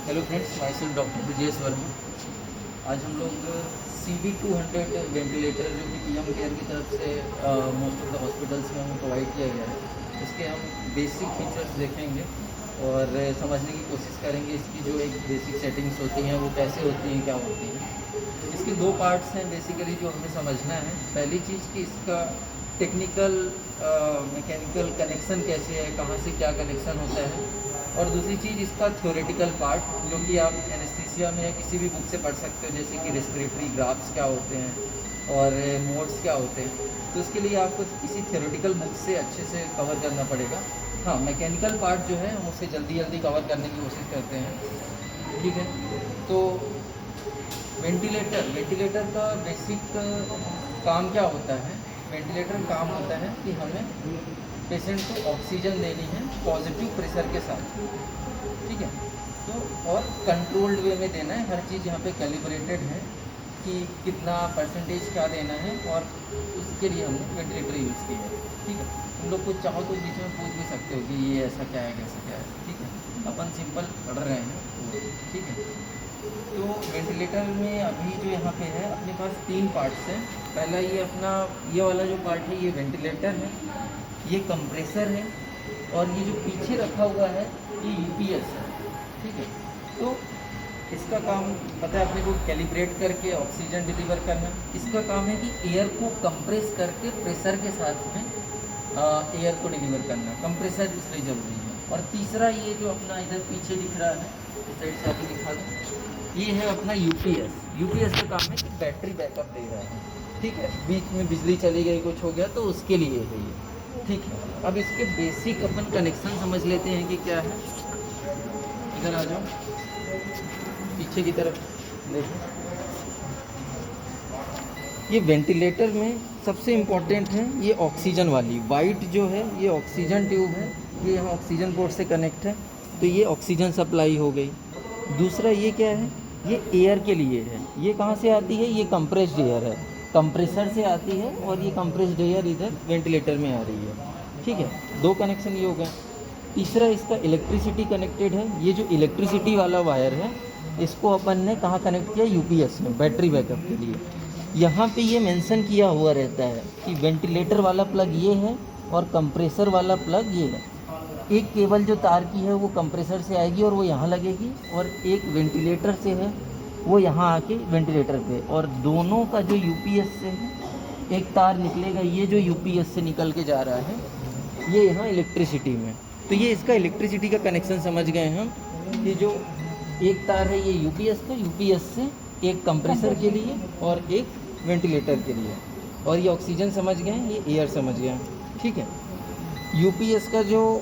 Hello friends, my self doctor Brijesh Verma. आज हम लोग CV200 वेंटिलेटर जो कि PM केयर की तरफ से मोस्ट ऑफ द हॉस्पिटल्स में हमें प्रोवाइड किया गया है, इसके हम बेसिक फीचर्स देखेंगे और समझने की कोशिश करेंगे। इसकी जो एक बेसिक सेटिंग्स होती हैं वो कैसे होती हैं, क्या होती हैं। इसके दो पार्ट्स हैं बेसिकली जो हमें समझना है। पहली चीज़ कि इसका टेक्निकल मैकेनिकल कनेक्शन कैसे है, कहाँ से क्या कनेक्शन होता है, और दूसरी चीज़ इसका थ्योरेटिकल पार्ट जो कि आप एनेस्थीसिया में या किसी भी बुक से पढ़ सकते हो, जैसे कि रेस्पिरेटरी ग्राफ्स क्या होते हैं और मोड्स क्या होते हैं। तो इसके लिए आपको किसी थ्योरेटिकल बुक से अच्छे से कवर करना पड़ेगा। हाँ, मैकेनिकल पार्ट जो है हम उसे जल्दी कवर करने की कोशिश करते हैं, ठीक है। तो वेंटिलेटर का बेसिक काम क्या होता है? वेंटिलेटर काम होता है कि हमें पेशेंट को ऑक्सीजन देनी है पॉजिटिव प्रेशर के साथ, ठीक है। तो और कंट्रोल्ड वे में देना है। हर चीज़ यहाँ पे कैलिब्रेटेड है कि कितना परसेंटेज क्या देना है, और उसके लिए हमने वेंटिलेटर यूज़ किया है, ठीक है। तुम लोग कुछ चाहो तो बीच में पूछ भी सकते हो कि ये ऐसा क्या है, कैसा क्या है, ठीक है। अपन सिंपल पढ़ रहे हैं तो ठीक है। तो वेंटिलेटर में अभी जो यहाँ पे है अपने पास 3 पार्ट्स हैं। पहला ये अपना ये वाला जो पार्ट है ये वेंटिलेटर है, ये कंप्रेसर है, और ये जो पीछे रखा हुआ है ये UPS है, ठीक है। तो इसका काम पता है अपने को, कैलिब्रेट करके ऑक्सीजन डिलीवर करना। इसका काम है कि एयर को कंप्रेस करके प्रेशर के साथ में एयर को डिलीवर करना। कंप्रेसर इसलिए ज़रूरी है। और तीसरा ये जो अपना इधर पीछे दिख रहा है, इस साइड से आगे दिखा दो, ये है अपना UPS का काम है कि बैटरी बैकअप दे रहा है, ठीक है। बीच में बिजली चली गई, कुछ हो गया तो उसके लिए है ये, ठीक है। अब इसके बेसिक अपन कनेक्शन समझ लेते हैं कि क्या है। इधर आ जाओ, पीछे की तरफ देखो। ये वेंटिलेटर में सबसे इम्पोर्टेंट है ये ऑक्सीजन वाली वाइट जो है, ये ऑक्सीजन ट्यूब है, ये यहाँ ऑक्सीजन पोर्ट से कनेक्ट है, तो ये ऑक्सीजन सप्लाई हो गई। दूसरा ये क्या है, ये एयर के लिए है। ये कहाँ से आती है? ये कंप्रेस्ड एयर है, कंप्रेसर से आती है, और ये कंप्रेस्ड एयर इधर वेंटिलेटर में आ रही है, ठीक है। 2 कनेक्शन ये हो गए। तीसरा इसका इलेक्ट्रिसिटी कनेक्टेड है। ये जो इलेक्ट्रिसिटी वाला वायर है इसको अपन ने कहाँ कनेक्ट किया? UPS में, बैटरी बैकअप के लिए। यहाँ पे ये मेंशन किया हुआ रहता है कि वेंटिलेटर वाला प्लग ये है और कंप्रेसर वाला प्लग ये है। एक केबल जो तार की है वो कंप्रेसर से आएगी और वो यहाँ लगेगी, और एक वेंटिलेटर से है वो यहाँ आके वेंटिलेटर पे, और दोनों का जो UPS से है एक तार निकलेगा, ये जो UPS से निकल के जा रहा है ये यहाँ इलेक्ट्रिसिटी में। तो ये इसका इलेक्ट्रिसिटी का कनेक्शन समझ गए हम कि जो एक तार है ये UPS से एक कंप्रेसर के लिए और एक वेंटिलेटर के लिए, और ये ऑक्सीजन समझ गए, ये एयर समझ गए, ठीक है। UPS का जो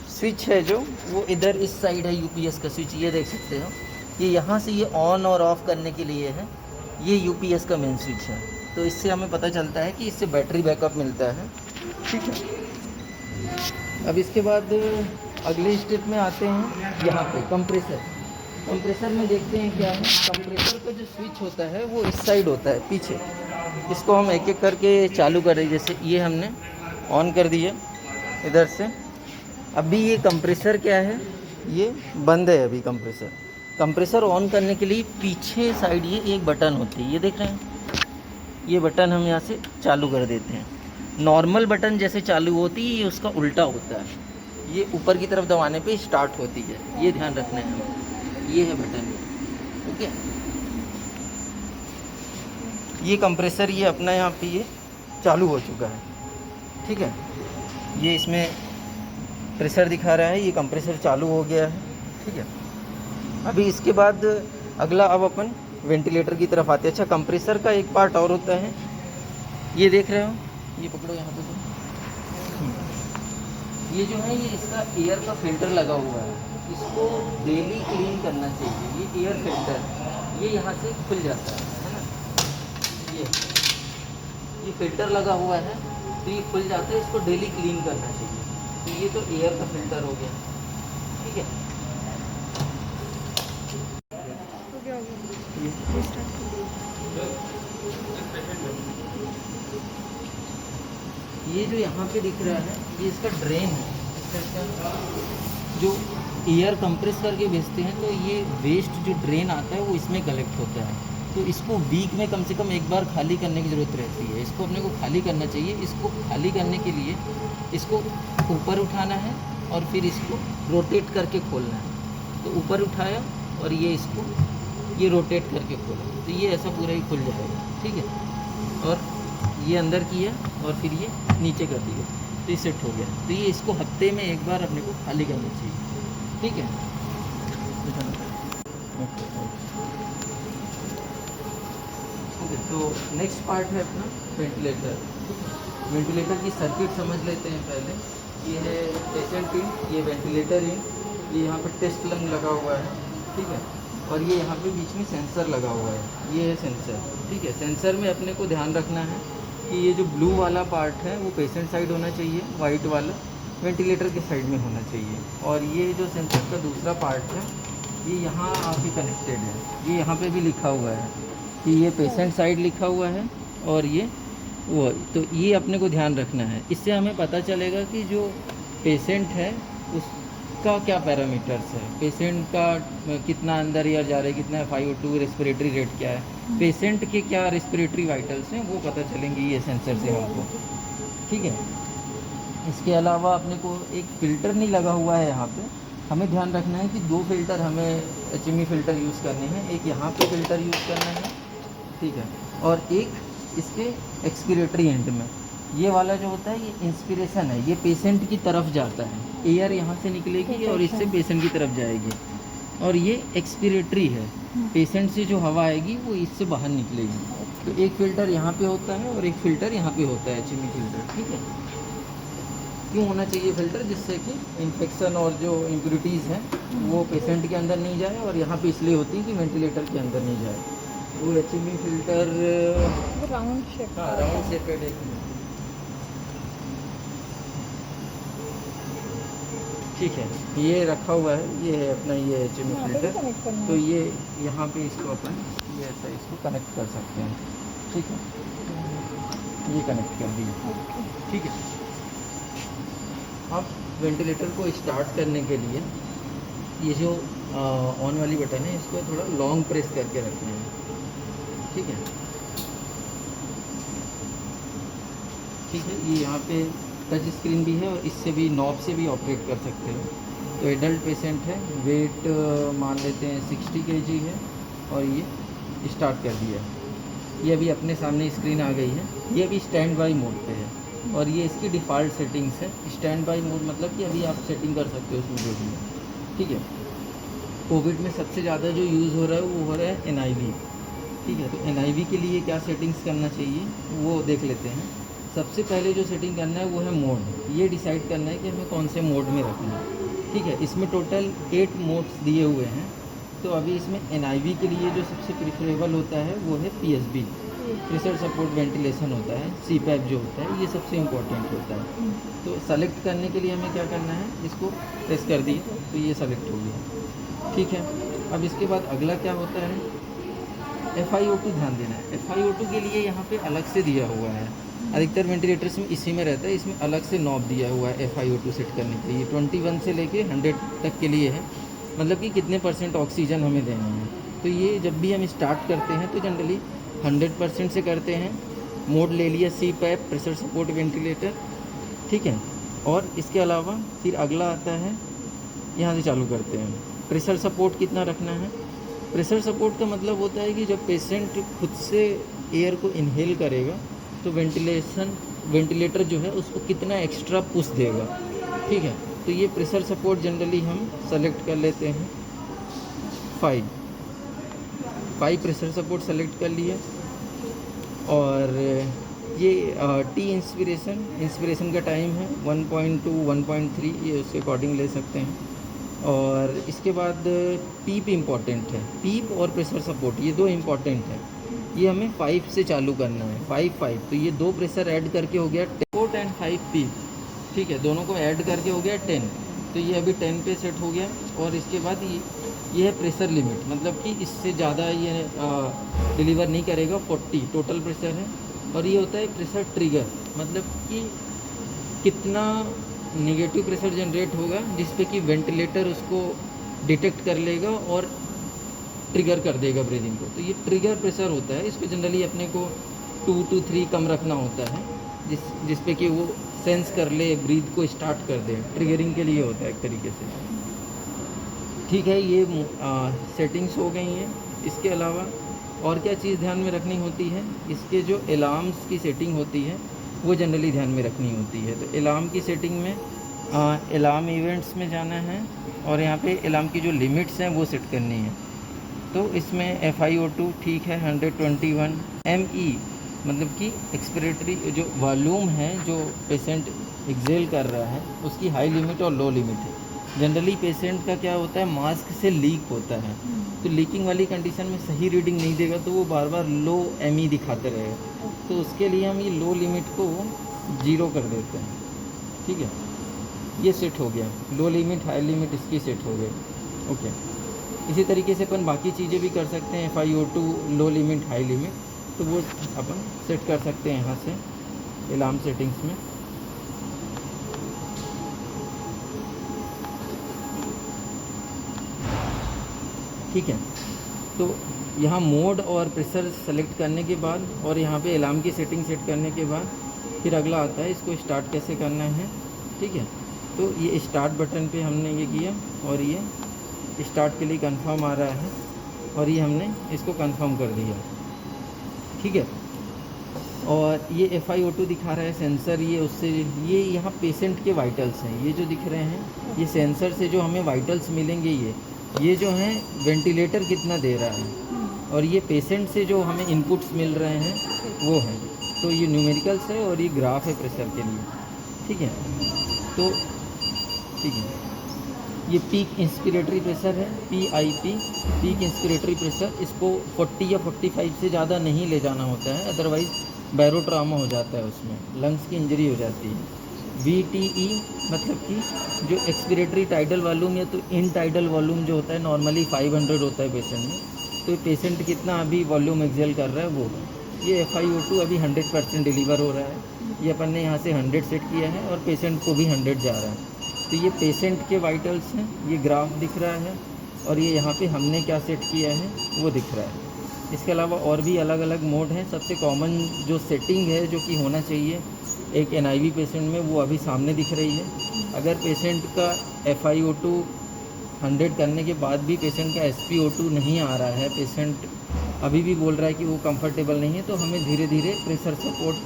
स्विच है जो वो इधर इस साइड है। UPS का स्विच ये देख सकते हो, ये यहाँ से ये ऑन और ऑफ करने के लिए है। ये UPS का मेन स्विच है। तो इससे हमें पता चलता है कि इससे बैटरी बैकअप मिलता है, ठीक है। अब इसके बाद अगले स्टेप में आते हैं यहाँ पे कंप्रेसर में देखते हैं क्या है। कंप्रेसर का जो स्विच होता है वो इस साइड होता है पीछे। इसको हम एक एक करके चालू कर रहे हैं। जैसे ये हमने ऑन कर दिया इधर से। अभी ये कंप्रेसर क्या है, ये बंद है अभी। कंप्रेसर ऑन करने के लिए पीछे साइड ये एक बटन होती है, ये देख रहे हैं, ये बटन हम यहाँ से चालू कर देते हैं। नॉर्मल बटन जैसे चालू होती है ये उसका उल्टा होता है, ये ऊपर की तरफ दबाने पे स्टार्ट होती है, ये ध्यान रखना है हमें। ये है बटन, ओके। ये कंप्रेसर ये अपना यहाँ पे ये चालू हो चुका है, ठीक है। ये इसमें प्रेशर दिखा रहा है, ये कंप्रेसर चालू हो गया है, ठीक है। अभी इसके बाद अगला अब अपन वेंटिलेटर की तरफ आते हैं। अच्छा, कंप्रेसर का एक पार्ट और होता है, ये देख रहे हो, ये पकड़ो यहाँ पे तो। ये जो है ये इसका एयर का फिल्टर लगा हुआ है, इसको डेली क्लीन करना चाहिए। ये एयर फिल्टर ये यहाँ से खुल जाता है ना, ये फिल्टर लगा हुआ है तो ये खुल जाता है, इसको डेली क्लीन करना चाहिए। तो ये तो एयर का फिल्टर हो गया, ठीक है। ये जो यहाँ पे दिख रहा है ये इसका ड्रेन है, इसका जो एयर कंप्रेस करके भेजते हैं तो ये वेस्ट जो ड्रेन आता है वो इसमें कलेक्ट होता है। तो इसको वीक में कम से कम एक बार खाली करने की ज़रूरत रहती है। इसको अपने को खाली करना चाहिए। इसको खाली करने के लिए इसको ऊपर उठाना है और फिर इसको रोटेट करके खोलना है। तो ऊपर उठाया और ये इसको ये रोटेट करके खोला तो ये ऐसा पूरा ही खुल जाएगा, ठीक है। और ये अंदर किया और फिर ये नीचे कर दिया तो ये सेट हो गया। तो ये इसको हफ्ते में एक बार अपने को खाली करना चाहिए, ठीक है। ओके, तो नेक्स्ट पार्ट है अपना वेंटिलेटर। वेंटिलेटर की सर्किट समझ लेते हैं पहले। ये है पेशेंट इन, ये वेंटिलेटर इन, ये यहाँ पर टेस्ट लंग लगा हुआ है, ठीक है। और ये यहाँ पे बीच में सेंसर लगा हुआ है, ये है सेंसर, ठीक है। सेंसर में अपने को ध्यान रखना है कि ये जो ब्लू वाला पार्ट है वो पेशेंट साइड होना चाहिए, वाइट वाला वेंटिलेटर के साइड में होना चाहिए। और ये जो सेंसर का दूसरा पार्ट है ये यहाँ आके कनेक्टेड है। ये यहाँ पे भी लिखा हुआ है कि ये पेशेंट साइड लिखा हुआ है और ये वो, तो ये अपने को ध्यान रखना है। इससे हमें पता चलेगा कि जो पेशेंट है उसका क्या पैरामीटर्स है, पेशेंट का कितना अंदर एयर जा रहा है, कितना FiO2, रेस्पिरेटरी रेट क्या है, पेशेंट के क्या रेस्पिरेटरी वाइटल्स हैं वो पता चलेंगे ये सेंसर से हमको, ठीक है। इसके अलावा अपने को एक फ़िल्टर नहीं लगा हुआ है यहाँ पे। हमें ध्यान रखना है कि 2 फ़िल्टर हमें HME फ़िल्टर यूज़ करने हैं। एक यहाँ पे फ़िल्टर यूज़ करना है, ठीक है, और एक इसके एक्सपिरेटरी एंड में। ये वाला जो होता है ये इंस्पिरेशन है, ये पेशेंट की तरफ जाता है, एयर यहाँ से निकलेगी और इससे पेशेंट की तरफ जाएगी। और ये एक्सपिरेटरी है, पेशेंट से जो हवा आएगी वो इससे बाहर निकलेगी। तो एक फ़िल्टर यहाँ पे होता है और एक फ़िल्टर यहाँ पे होता है, HME फ़िल्टर, ठीक है। क्यों होना चाहिए फ़िल्टर? जिससे कि इन्फेक्शन और जो इम्प्यूरिटीज़ हैं वो पेशेंट के अंदर नहीं जाए, और यहाँ पे इसलिए होती है कि वेंटिलेटर के अंदर नहीं जाए। वो HME फ़िल्टर राउंड शेप, हाँ राउंड शेपेड है, ठीक है। ये रखा हुआ है, ये है अपना ये HME फ़िल्टर। तो ये यहाँ पे इसको अपन ये ऐसा इसको कनेक्ट कर सकते हैं, ठीक है। ये कनेक्ट कर दिए, ठीक है। अब वेंटिलेटर को स्टार्ट करने के लिए ये जो ऑन वाली बटन है इसको थोड़ा लॉन्ग प्रेस करके रखना है, ठीक है, ठीक है। ये यहाँ पे टच स्क्रीन भी है और इससे भी नॉब से भी ऑपरेट कर सकते हो। तो एडल्ट पेशेंट है, वेट मान लेते हैं 60 kg है और ये स्टार्ट कर दिया। ये अभी अपने सामने स्क्रीन आ गई है। ये अभी स्टैंड बाई मोड पे है और ये इसकी डिफ़ॉल्ट सेटिंग्स है। स्टैंड बाई मोड मतलब कि अभी आप सेटिंग कर सकते हो उसमें जो भी है, ठीक है। कोविड में सबसे ज़्यादा जो यूज़ हो रहा है वो हो रहा है NIV, ठीक है। तो NIV के लिए क्या सेटिंग्स करना चाहिए वो देख लेते हैं। सबसे पहले जो सेटिंग करना है वो है मोड। ये डिसाइड करना है कि हमें कौन से मोड में रखना है, ठीक है। इसमें टोटल 8 मोड्स दिए हुए हैं। तो अभी इसमें NIV के लिए जो सबसे प्रिफरेबल होता है वो है PSB, प्रेशर सपोर्ट वेंटिलेशन होता है। CPAP जो होता है ये सबसे इम्पोर्टेंट होता है। तो सेलेक्ट करने के लिए हमें क्या करना है, इसको प्रेस कर दिए तो ये सेलेक्ट हो गया, ठीक है। अब इसके बाद अगला क्या होता है, FiO2 ध्यान देना है। FiO2 के लिए यहाँ पे अलग से दिया हुआ है, अधिकतर वेंटिलेटर्स में इसी में रहता है। इसमें अलग से नॉब दिया हुआ है FiO2 सेट करने के लिए। 21 से लेके 100 तक के लिए है, मतलब कि कितने % ऑक्सीजन हमें देना है। तो ये जब भी हम स्टार्ट करते हैं तो जनरली 100% से करते हैं। मोड ले लिया CPAP, प्रेशर सपोर्ट वेंटिलेटर, ठीक है। और इसके अलावा फिर अगला आता है, यहाँ से चालू करते हैं। प्रेशर सपोर्ट कितना रखना है? प्रेशर सपोर्ट का मतलब होता है कि जब पेशेंट खुद से एयर को इनहेल करेगा तो वेंटिलेटर जो है उसको कितना एक्स्ट्रा पुश देगा, ठीक है। तो ये प्रेशर सपोर्ट जनरली हम सेलेक्ट कर लेते हैं 5 प्रेशर सपोर्ट सेलेक्ट कर लिए। और ये T इंस्पिरेशन का टाइम है 1.2 1.3, ये उसके अकॉर्डिंग ले सकते हैं। और इसके बाद पीप इम्पॉर्टेंट है, पीप और प्रेशर सपोर्ट ये 2 इम्पॉर्टेंट है। ये हमें 5 से चालू करना है, 5 तो ये 2 प्रेशर ऐड करके हो गया 10 एंड 5 पीप, ठीक है। दोनों को ऐड करके हो गया 10, तो ये अभी 10 पे सेट हो गया। और इसके बाद ये है प्रेशर लिमिट, मतलब कि इससे ज़्यादा ये डिलीवर नहीं करेगा, 40 टोटल प्रेशर है। और ये होता है प्रेशर ट्रिगर, मतलब कि कितना निगेटिव प्रेशर जनरेट होगा जिस पे कि वेंटिलेटर उसको डिटेक्ट कर लेगा और ट्रिगर कर देगा ब्रीदिंग को। तो ये ट्रिगर प्रेशर होता है, इसको जनरली अपने को 2 to 3 कम रखना होता है, जिस पे कि वो सेंस कर ले, ब्रीथ को स्टार्ट कर दे। ट्रिगरिंग के लिए होता है एक तरीके से। ठीक है, ये सेटिंग्स हो गई हैं। इसके अलावा और क्या चीज़ ध्यान में रखनी होती है, इसके जो अलार्म्स की सेटिंग होती है वो जनरली ध्यान में रखनी होती है। तो अलार्म की सेटिंग में अलार्म इवेंट्स में जाना है और यहाँ पे अलार्म की जो लिमिट्स हैं वो सेट करनी है। तो इसमें FiO2 ठीक है 121 ME, मतलब कि एक्सपिरेटरी जो वॉल्यूम है जो पेशेंट एक्सेल कर रहा है उसकी हाई लिमिट और लो लिमिट है। जनरली पेशेंट का क्या होता है, मास्क से लीक होता है, तो लीकिंग वाली कंडीशन में सही रीडिंग नहीं देगा तो वो बार बार लो ME दिखाते रहेगा। तो उसके लिए हम ये लो लिमिट को 0 कर देते हैं। ठीक है, ये सेट हो गया, लो लिमिट हाई लिमिट इसकी सेट हो गई। ओके, इसी तरीके से अपन बाकी चीज़ें भी कर सकते हैं। FiO2 लो लिमिट हाई लिमिट, तो वो अपन सेट कर सकते हैं यहाँ से अलार्म सेटिंग्स में। ठीक है, तो यहाँ मोड और प्रेशर सेलेक्ट करने के बाद और यहाँ पे अलार्म की सेटिंग सेट करने के बाद फिर अगला आता है इसको स्टार्ट कैसे करना है। ठीक है, तो ये स्टार्ट बटन पे हमने ये किया और ये स्टार्ट के लिए कंफर्म आ रहा है और ये हमने इसको कंफर्म कर दिया। ठीक है, और ये FiO2 दिखा रहा है सेंसर, ये उससे ये यहाँ पेशेंट के वाइटल्स हैं, ये जो दिख रहे हैं ये सेंसर से जो हमें वाइटल्स मिलेंगे ये जो हैं वेंटिलेटर कितना दे रहा है और ये पेशेंट से जो हमें इनपुट्स मिल रहे हैं वो हैं। तो ये न्यूमेरिकल्स है और ये ग्राफ है प्रेशर के लिए। ठीक है, तो ठीक है, ये पीक इंस्पिरेटरी प्रेशर है, PIP, पीक इंस्पिरेटरी प्रेशर। इसको 40 या 45 से ज़्यादा नहीं ले जाना होता है, अदरवाइज़ बैरोट्रामा हो जाता है, उसमें लंग्स की इंजरी हो जाती है। VTE मतलब कि जो एक्सपिरेटरी टाइडल वॉल्यूम या तो इन टाइडल वॉल्यूम जो होता है नॉर्मली 500 होता है पेशेंट में, तो पेशेंट कितना अभी वॉल्यूम एक्सेल कर रहा है वो। ये FiO2 अभी 100% डिलीवर हो रहा है, ये अपन ने यहाँ से 100 सेट किया है और पेशेंट को भी 100 जा रहा है। तो ये पेशेंट के वाइटल्स हैं, ये ग्राफ दिख रहा है और ये यहाँ पे हमने क्या सेट किया है वो दिख रहा है। इसके अलावा और भी अलग अलग मोड हैं। सबसे कॉमन जो सेटिंग है जो कि होना चाहिए एक NIV पेशेंट में, वो अभी सामने दिख रही है। अगर पेशेंट का FiO2 100 करने के बाद भी पेशेंट का SpO2 नहीं आ रहा है, पेशेंट अभी भी बोल रहा है कि वो कंफर्टेबल नहीं है, तो हमें धीरे धीरे प्रेशर सपोर्ट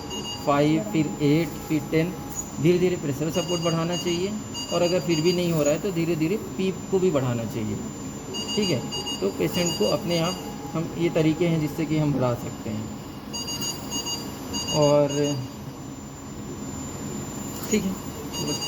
5 फिर 8 फिर 10 धीरे धीरे प्रेशर सपोर्ट बढ़ाना चाहिए। और अगर फिर भी नहीं हो रहा है तो धीरे धीरे पीप को भी बढ़ाना चाहिए। ठीक है, तो पेशेंट को अपने आप हम ये तरीके हैं जिससे कि हम बढ़ा सकते हैं। और ठीक है, बस।